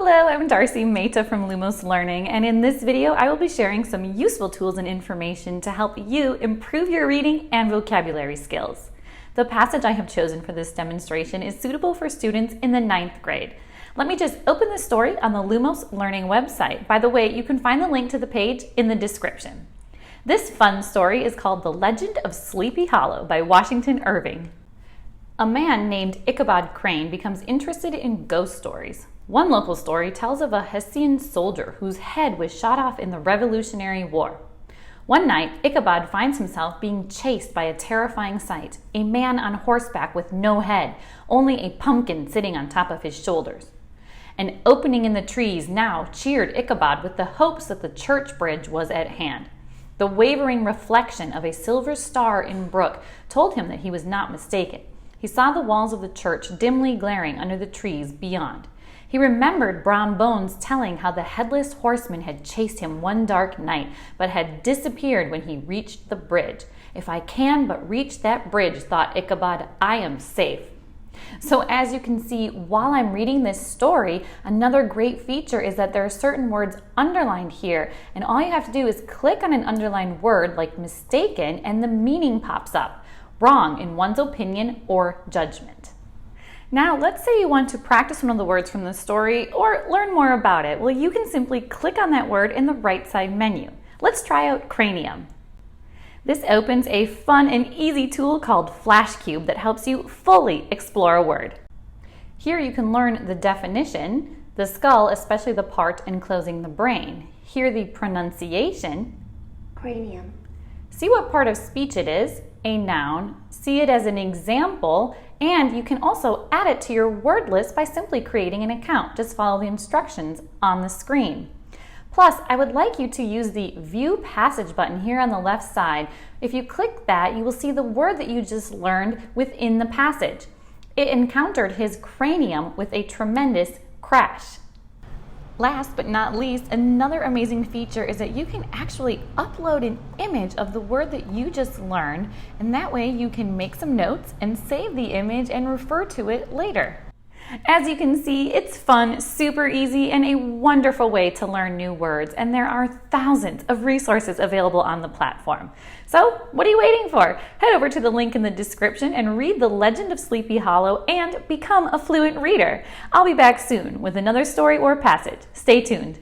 Hello, I'm Darcy Mehta from Lumos Learning, and in this video I will be sharing some useful tools and information to help you improve your reading and vocabulary skills. The passage I have chosen for this demonstration is suitable for students in the 9th grade. Let me just open the story on the Lumos Learning website. By the way, you can find the link to the page in the description. This fun story is called The Legend of Sleepy Hollow by Washington Irving. A man named Ichabod Crane becomes interested in ghost stories. One local story tells of a Hessian soldier whose head was shot off in the Revolutionary War. One night, Ichabod finds himself being chased by a terrifying sight, a man on horseback with no head, only a pumpkin sitting on top of his shoulders. An opening in the trees now cheered Ichabod with the hopes that the church bridge was at hand. The wavering reflection of a silver star in brook told him that he was not mistaken. He saw the walls of the church dimly glaring under the trees beyond. He remembered Brom Bones telling how the headless horseman had chased him one dark night, but had disappeared when he reached the bridge. If I can but reach that bridge, thought Ichabod, I am safe. So as you can see, while I'm reading this story, another great feature is that there are certain words underlined here, and all you have to do is click on an underlined word like mistaken, and the meaning pops up. Wrong in one's opinion or judgment. Now, let's say you want to practice one of the words from the story or learn more about it. Well, you can simply click on that word in the right side menu. Let's try out cranium. This opens a fun and easy tool called FlashCube that helps you fully explore a word. Here you can learn the definition, the skull, especially the part enclosing the brain. Hear the pronunciation, cranium. See what part of speech it is, a noun, see it as an example, and you can also add it to your word list by simply creating an account. Just follow the instructions on the screen. Plus, I would like you to use the View Passage button here on the left side. If you click that, you will see the word that you just learned within the passage. It encountered his cranium with a tremendous crash. Last but not least, another amazing feature is that you can actually upload an image of the word that you just learned, and that way you can make some notes and save the image and refer to it later. As you can see, it's fun, super easy, and a wonderful way to learn new words, and there are thousands of resources available on the platform. So, what are you waiting for? Head over to the link in the description and read The Legend of Sleepy Hollow and become a fluent reader. I'll be back soon with another story or passage. Stay tuned.